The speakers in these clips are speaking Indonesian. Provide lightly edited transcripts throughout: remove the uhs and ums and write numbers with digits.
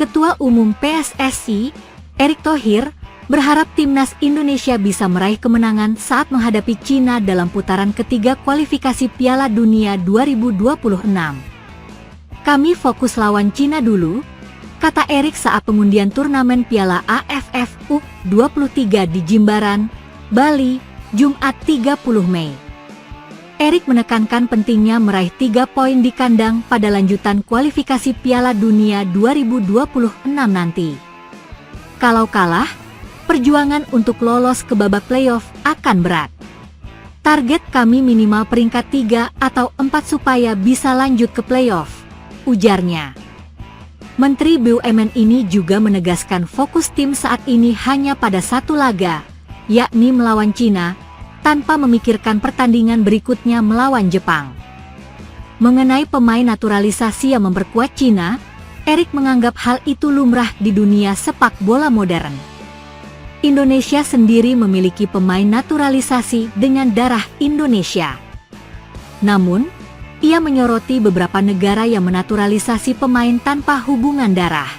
Ketua Umum PSSI, Erick Thohir, berharap timnas Indonesia bisa meraih kemenangan saat menghadapi Cina dalam putaran ketiga kualifikasi Piala Dunia 2026. Kami fokus lawan Cina dulu, kata Erick saat pengundian turnamen Piala AFF U23 di Jimbaran, Bali, Jumat 30 Mei. Erick menekankan pentingnya meraih 3 poin di kandang pada lanjutan kualifikasi Piala Dunia 2026 nanti. Kalau kalah, perjuangan untuk lolos ke babak playoff akan berat. Target kami minimal peringkat 3 atau 4 supaya bisa lanjut ke playoff, ujarnya. Menteri BUMN ini juga menegaskan fokus tim saat ini hanya pada satu laga, yakni melawan Cina, tanpa memikirkan pertandingan berikutnya melawan Jepang. Mengenai pemain naturalisasi yang memperkuat Cina, Erick menganggap hal itu lumrah di dunia sepak bola modern. Indonesia sendiri memiliki pemain naturalisasi dengan darah Indonesia. Namun, ia menyoroti beberapa negara yang menaturalisasi pemain tanpa hubungan darah.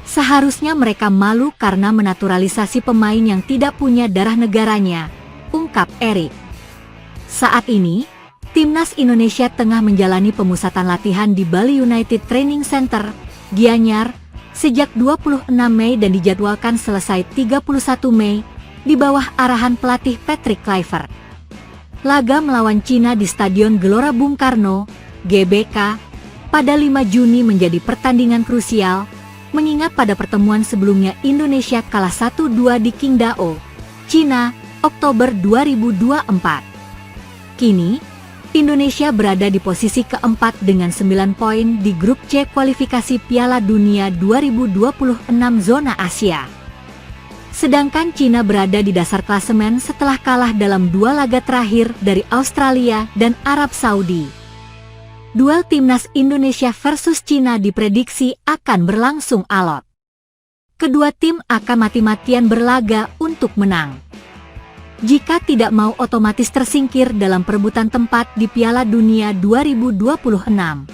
Seharusnya mereka malu karena menaturalisasi pemain yang tidak punya darah negaranya, ungkap Erick. Saat ini, timnas Indonesia tengah menjalani pemusatan latihan di Bali United Training Center, Gianyar, sejak 26 Mei dan dijadwalkan selesai 31 Mei, di bawah arahan pelatih Patrick Kluivert. Laga melawan Cina di Stadion Gelora Bung Karno, GBK, pada 5 Juni menjadi pertandingan krusial, mengingat pada pertemuan sebelumnya Indonesia kalah 1-2 di Qingdao, Cina, Oktober 2024. Kini, Indonesia berada di posisi keempat dengan 9 poin di grup C kualifikasi Piala Dunia 2026 zona Asia. Sedangkan Cina berada di dasar klasemen setelah kalah dalam 2 laga terakhir dari Australia dan Arab Saudi. Duel timnas Indonesia versus Cina diprediksi akan berlangsung alot. Kedua tim akan mati-matian berlaga untuk menang. Jika tidak mau otomatis tersingkir dalam perebutan tempat di Piala Dunia 2026.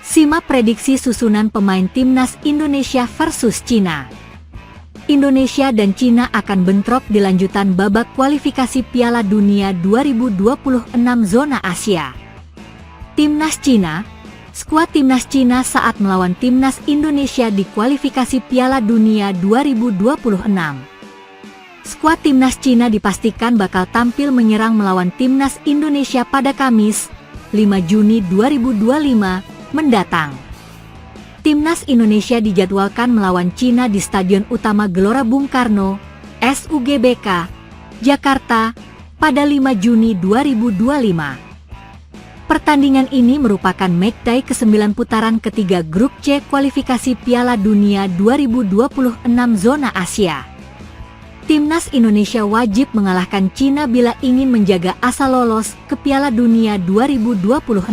Simak prediksi susunan pemain timnas Indonesia versus Cina. Indonesia dan Cina akan bentrok di lanjutan babak kualifikasi Piala Dunia 2026 zona Asia. Timnas Cina, skuad timnas Cina saat melawan timnas Indonesia di kualifikasi Piala Dunia 2026. Skuad timnas Cina dipastikan bakal tampil menyerang melawan timnas Indonesia pada Kamis, 5 Juni 2025 mendatang. Timnas Indonesia dijadwalkan melawan Cina di Stadion Utama Gelora Bung Karno, SUGBK, Jakarta, pada 5 Juni 2025. Pertandingan ini merupakan matchday ke-9 putaran ketiga grup C kualifikasi Piala Dunia 2026 zona Asia. Timnas Indonesia wajib mengalahkan Cina bila ingin menjaga asa lolos ke Piala Dunia 2026.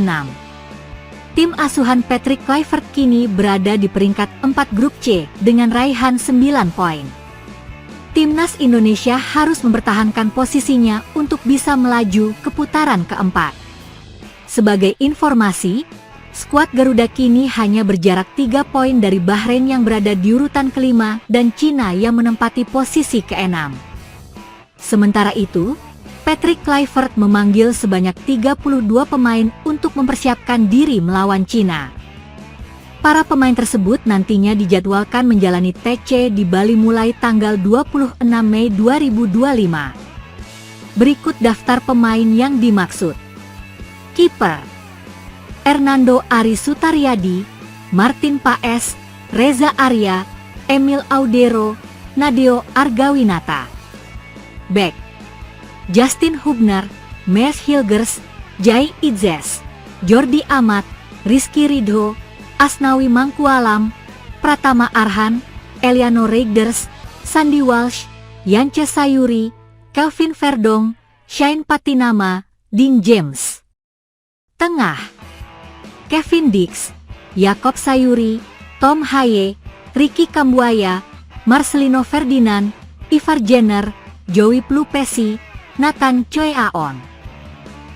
Tim asuhan Patrick Kluivert kini berada di peringkat 4 grup C dengan raihan 9 poin. Timnas Indonesia harus mempertahankan posisinya untuk bisa melaju ke putaran keempat. Sebagai informasi, skuad Garuda kini hanya berjarak 3 poin dari Bahrain yang berada di urutan kelima dan Cina yang menempati posisi ke-6. Sementara itu, Patrick Kluivert memanggil sebanyak 32 pemain untuk mempersiapkan diri melawan Cina. Para pemain tersebut nantinya dijadwalkan menjalani TC di Bali mulai tanggal 26 Mei 2025. Berikut daftar pemain yang dimaksud. Kiper Hernando Ari Sutaryadi, Martin Paes, Reza Arya, Emil Audero, Nadeo Argawinata. Back Justin Hubner, Mees Hilgers, Jai Idzes, Jordi Amat, Rizky Ridho, Asnawi Mangkualam, Pratama Arhan, Eliano Reigders, Sandy Walsh, Yance Sayuri, Kelvin Verdong, Shane Patinama, Dean James. Tengah Kevin Dix, Yakob Sayuri, Tom Haye, Ricky Kambuaya, Marcelino Ferdinand, Ivar Jenner, Joey Plupesi, Nathan Choi Aon.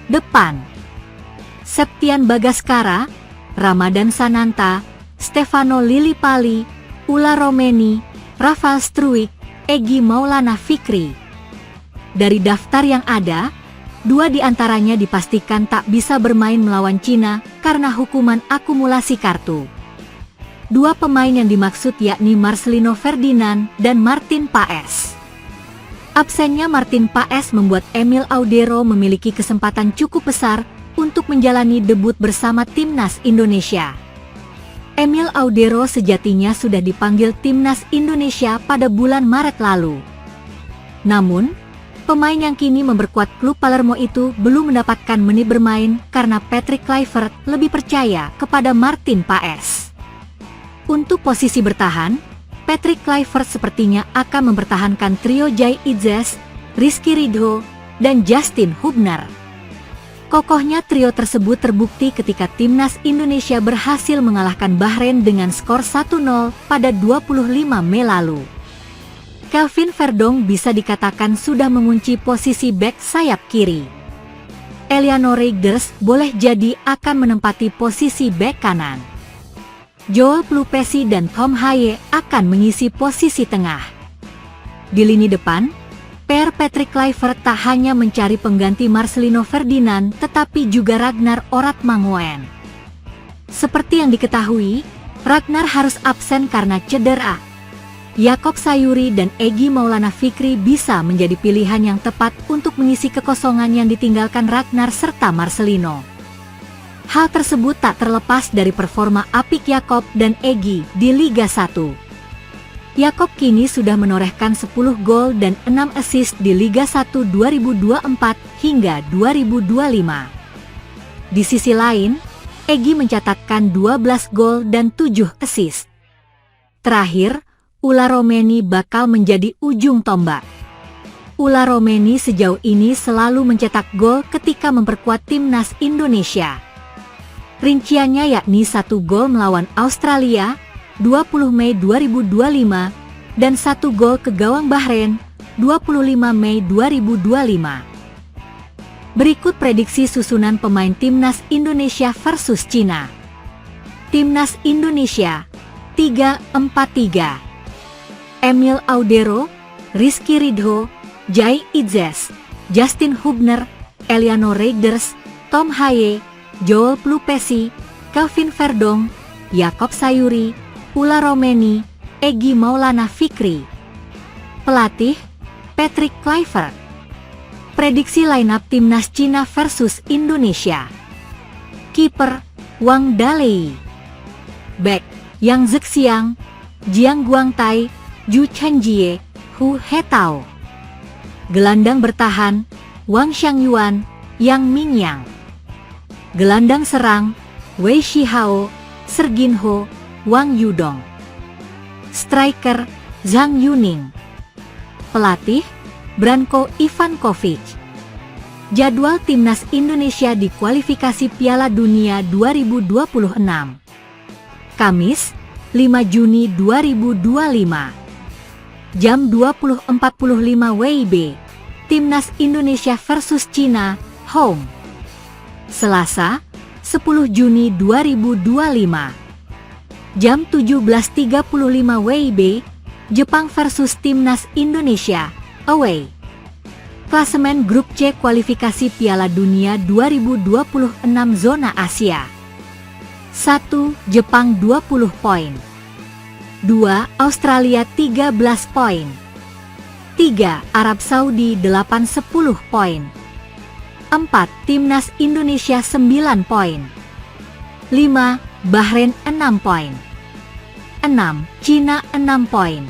Depan Septian Bagaskara, Ramadan Sananta, Stefano Lillipali, Ulla Romeni, Rafal Struijk, Egy Maulana Fikri. Dari daftar yang ada, 2 di antaranya dipastikan tak bisa bermain melawan Cina karena hukuman akumulasi kartu. 2 pemain yang dimaksud yakni Marcelino Ferdinand dan Martin Paes. Absennya Martin Paes membuat Emil Audero memiliki kesempatan cukup besar untuk menjalani debut bersama timnas Indonesia. Emil Audero sejatinya sudah dipanggil timnas Indonesia pada bulan Maret lalu. Namun, pemain yang kini memperkuat klub Palermo itu belum mendapatkan menit bermain karena Patrick Kluivert lebih percaya kepada Martin Paes. Untuk posisi bertahan, Patrick Kluivert sepertinya akan mempertahankan trio Jai Idzes, Rizky Ridho, dan Justin Hubner. Kokohnya trio tersebut terbukti ketika timnas Indonesia berhasil mengalahkan Bahrain dengan skor 1-0 pada 25 Mei lalu. Kelvin Verdonk bisa dikatakan sudah mengunci posisi bek sayap kiri. Eliano Reigers boleh jadi akan menempati posisi bek kanan. Joel Plupesi dan Tom Haye akan mengisi posisi tengah. Di lini depan, PR Patrick Kluivert tak hanya mencari pengganti Marcelino Ferdinand tetapi juga Ragnar Oratmangoen. Seperti yang diketahui, Ragnar harus absen karena cedera. Jakob Sayuri dan Egy Maulana Fikri bisa menjadi pilihan yang tepat untuk mengisi kekosongan yang ditinggalkan Ragnar serta Marcelino. Hal tersebut tak terlepas dari performa apik Jakob dan Egy di Liga 1. Jakob kini sudah menorehkan 10 gol dan 6 assist di Liga 1 2024 hingga 2025. Di sisi lain, Egy mencatatkan 12 gol dan 7 assist. Terakhir, Ulla Romeni bakal menjadi ujung tombak. Ulla Romeni sejauh ini selalu mencetak gol ketika memperkuat timnas Indonesia. Rinciannya yakni 1 gol melawan Australia 20 Mei 2025 dan 1 gol ke gawang Bahrain 25 Mei 2025. Berikut prediksi susunan pemain timnas Indonesia versus Cina. Timnas Indonesia 3-4-3. Emil Audero, Rizky Ridho, Jai Idzes, Justin Hubner, Eliano Reigers, Tom Haye, Joel Plupesi, Kelvin Verdonk, Jakob Sayuri, Ulla Romeni, Egy Maulana Fikri. Pelatih, Patrick Kluivert. Prediksi lineup timnas Cina versus Indonesia. Kiper, Wang Dalei. Bek, Yang Zhexiang, Jiang Guangtai, Zhu Chenjie, Hu Hetao. Gelandang bertahan, Wang Xiangyuan, Yang Mingyang. Gelandang serang, Wei Shihao, Serginho, Wang Yudong. Striker, Zhang Yuning. Pelatih, Branko Ivankovic. Jadwal timnas Indonesia di kualifikasi Piala Dunia 2026. Kamis, 5 Juni 2025. Jam 20.45 WIB. Timnas Indonesia versus Cina, home. Selasa, 10 Juni 2025. Jam 17.35 WIB, Jepang versus Timnas Indonesia, away. Klasemen Grup C kualifikasi Piala Dunia 2026 zona Asia. 1. Jepang 20 poin. 2. Australia 13 poin. 3. Arab Saudi 8-10 poin. 4. Timnas Indonesia 9 poin. 5. Bahrain 6 poin. 6. Cina 6 poin.